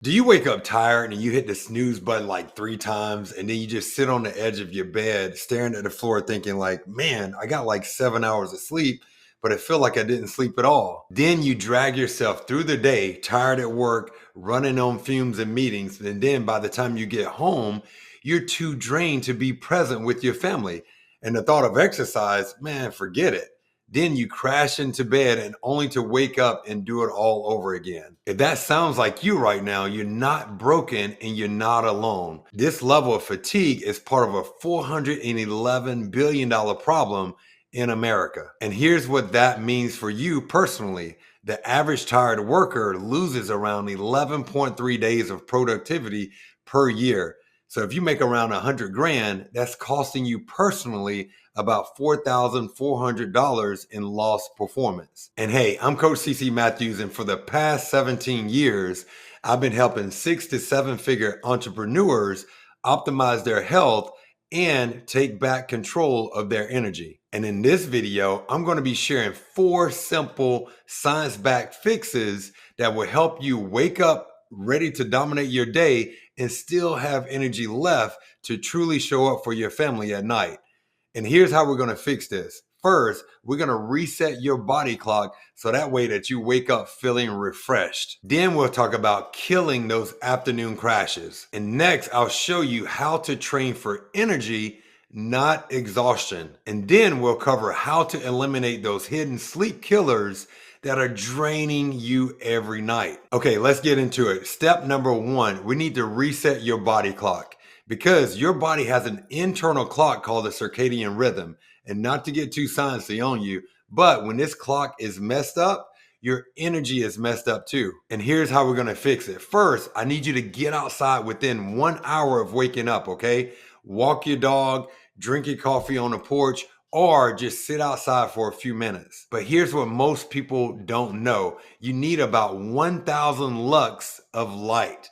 Do you wake up tired and you hit the snooze button like 3 times and then you just sit on the edge of your bed staring at the floor thinking like, man, I got like 7 hours of sleep, but I feel like I didn't sleep at all. Then you drag yourself through the day, tired at work, running on fumes and meetings. And then by the time you get home, you're too drained to be present with your family. And the thought of exercise, man, forget it. Then you crash into bed and only to wake up and do it all over again. If that sounds like you right now, you're not broken and you're not alone. This level of fatigue is part of a $411 billion problem in America. And here's what that means for you personally. The average tired worker loses around 11.3 days of productivity per year. So if you make around 100 grand, that's costing you personally about $4,400 in lost performance. And hey, I'm Coach CC Matthews, and for the past 17 years, I've been helping 6 to 7 figure entrepreneurs optimize their health and take back control of their energy. And in this video, I'm going to be sharing 4 simple science-backed fixes that will help you wake up ready to dominate your day and still have energy left to truly show up for your family at night. And here's how we're going to fix this. First, we're going to reset your body clock so that way that you wake up feeling refreshed. Then we'll talk about killing those afternoon crashes. And next, I'll show you how to train for energy, not exhaustion. And then we'll cover how to eliminate those hidden sleep killers that are draining you every night. Okay, let's get into it. Step number 1, we need to reset your body clock, because your body has an internal clock called the circadian rhythm. And not to get too sciencey on you, but when this clock is messed up, your energy is messed up too. And here's how we're gonna fix it. First, I need you to get outside within 1 hour of waking up, okay? Walk your dog, drink your coffee on the porch, or just sit outside for a few minutes. But here's what most people don't know. You need about 1,000 lux of light.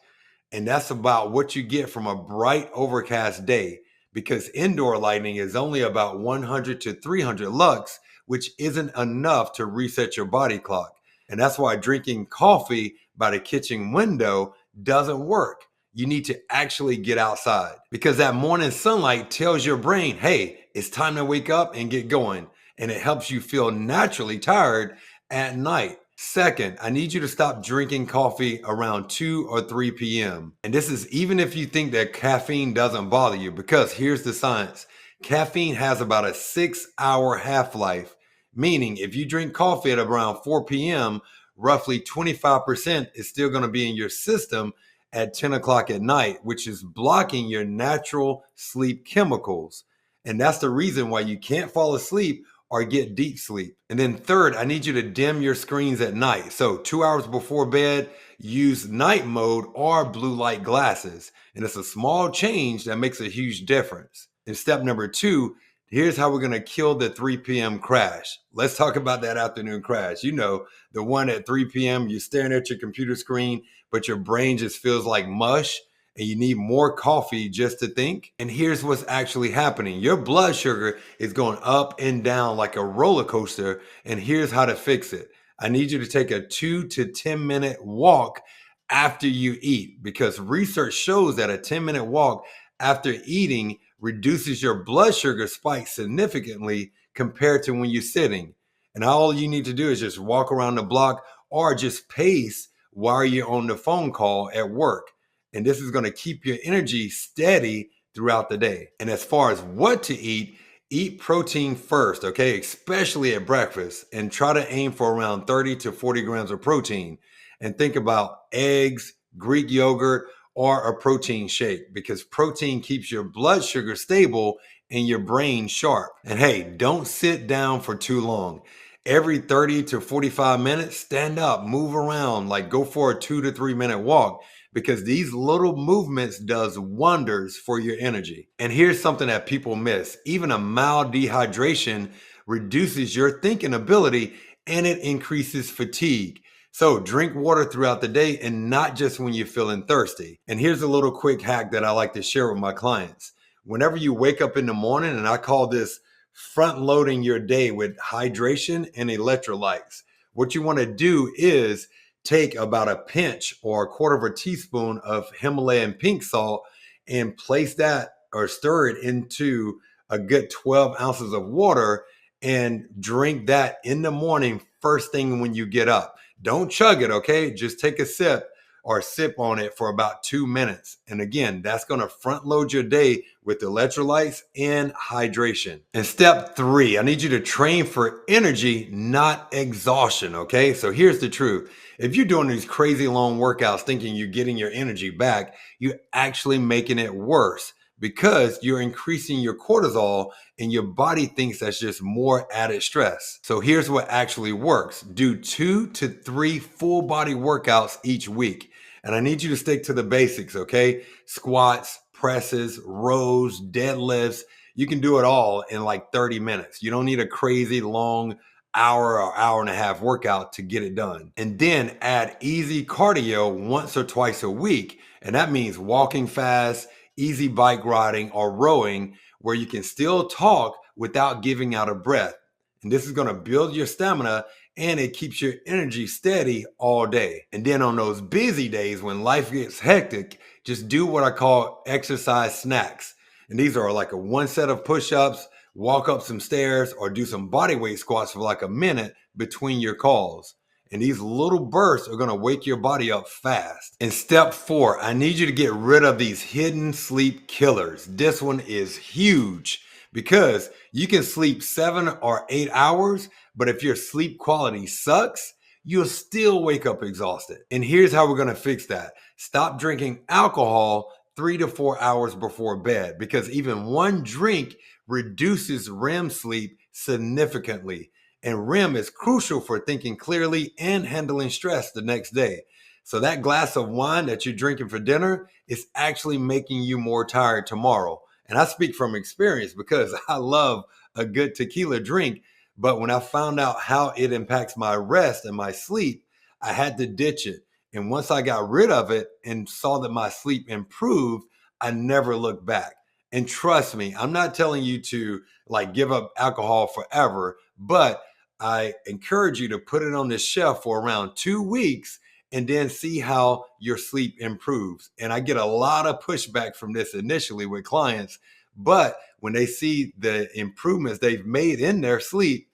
And that's about what you get from a bright overcast day, because indoor lighting is only about 100 to 300 lux, which isn't enough to reset your body clock. And that's why drinking coffee by the kitchen window doesn't work. You need to actually get outside, because that morning sunlight tells your brain, hey, it's time to wake up and get going. And it helps you feel naturally tired at night. Second, I need you to stop drinking coffee around 2 or 3 p.m. And this is even if you think that caffeine doesn't bother you, because here's the science. Caffeine has about a 6-hour half-life, meaning if you drink coffee at around 4 p.m., roughly 25% is still going to be in your system at 10 o'clock at night, which is blocking your natural sleep chemicals. And that's the reason why you can't fall asleep or get deep sleep. And then third, I need you to dim your screens at night. So 2 hours before bed, use night mode or blue light glasses. And it's a small change that makes a huge difference. And step number 2, here's how we're gonna kill the 3 p.m. crash. Let's talk about that afternoon crash. You know, the one at 3 p.m., you're staring at your computer screen, but your brain just feels like mush and you need more coffee just to think. And here's what's actually happening. Your blood sugar is going up and down like a roller coaster. And here's how to fix it. I need you to take a 2 to 10 minute walk after you eat, because research shows that a 10-minute walk after eating reduces your blood sugar spike significantly compared to when you're sitting. And all you need to do is just walk around the block or just pace while you're on the phone call at work. And this is going to keep your energy steady throughout the day. And as far as what to eat protein first, okay? Especially at breakfast, and try to aim for around 30 to 40 grams of protein. And think about eggs, Greek yogurt, or a protein shake, because protein keeps your blood sugar stable and your brain sharp. And hey, don't sit down for too long. Every 30 to 45 minutes, stand up, move around, like go for a 2 to 3 minute walk, because these little movements does wonders for your energy. And here's something that people miss. Even a mild dehydration reduces your thinking ability and it increases fatigue. So drink water throughout the day and not just when you're feeling thirsty. And here's a little quick hack that I like to share with my clients. Whenever you wake up in the morning, and I call this front loading your day with hydration and electrolytes, what you want to do is take about a pinch or a quarter of a teaspoon of Himalayan pink salt and place that or stir it into a good 12 ounces of water and drink that in the morning, first thing when you get up. Don't chug it, okay? Just take a sip or sip on it for about 2 minutes. And again, that's going to front load your day with electrolytes and hydration. And step 3, I need you to train for energy, not exhaustion. Okay. So here's the truth. If you're doing these crazy long workouts thinking you're getting your energy back, you're actually making it worse because you're increasing your cortisol and your body thinks that's just more added stress. So here's what actually works. Do 2 to 3 full body workouts each week. And I need you to stick to the basics, okay? Squats, presses, rows, deadlifts. You can do it all in like 30 minutes. You don't need a crazy long hour or hour and a half workout to get it done. And then add easy cardio once or twice a week. And that means walking fast, easy bike riding, or rowing where you can still talk without giving out a breath. And this is going to build your stamina and it keeps your energy steady all day. And then on those busy days when life gets hectic, just do what I call exercise snacks. And these are like a 1 set of push-ups, walk up some stairs, or do some body weight squats for like a minute between your calls. And these little bursts are going to wake your body up fast. And step 4, I need you to get rid of these hidden sleep killers. This one is huge because you can sleep 7 or 8 hours, but if your sleep quality sucks, you'll still wake up exhausted. And here's how we're going to fix that. Stop drinking alcohol 3 to 4 hours before bed because even one drink reduces REM sleep significantly. And REM is crucial for thinking clearly and handling stress the next day. So that glass of wine that you're drinking for dinner is actually making you more tired tomorrow. And I speak from experience because I love a good tequila drink. But when I found out how it impacts my rest and my sleep, I had to ditch it. And once I got rid of it and saw that my sleep improved, I never looked back. And trust me, I'm not telling you to like give up alcohol forever, but I encourage you to put it on the shelf for around 2 weeks and then see how your sleep improves. And I get a lot of pushback from this initially with clients, but when they see the improvements they've made in their sleep,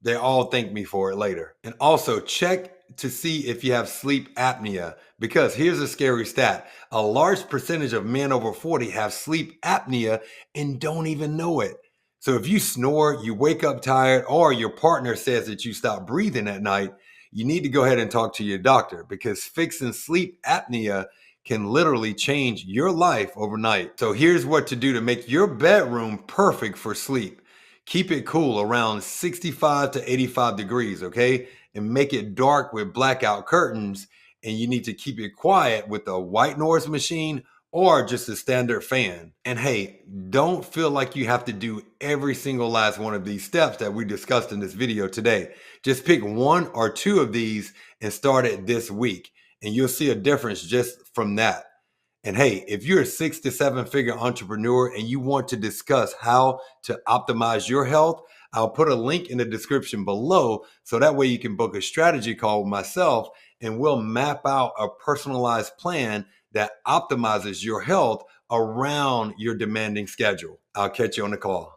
they all thank me for it later. And also check to see if you have sleep apnea, because here's a scary stat. A large percentage of men over 40 have sleep apnea and don't even know it. So if you snore, you wake up tired, or your partner says that you stop breathing at night, you need to go ahead and talk to your doctor because fixing sleep apnea can literally change your life overnight. So here's what to do to make your bedroom perfect for sleep. Keep it cool around 65 to 85 degrees, okay? And make it dark with blackout curtains. And you need to keep it quiet with a white noise machine or just a standard fan. And hey, don't feel like you have to do every single last one of these steps that we discussed in this video today. Just pick 1 or 2 of these and start it this week. And you'll see a difference just from that. And hey, if you're a 6 to 7 figure entrepreneur and you want to discuss how to optimize your health, I'll put a link in the description below so that way you can book a strategy call with myself and we'll map out a personalized plan that optimizes your health around your demanding schedule. I'll catch you on the call.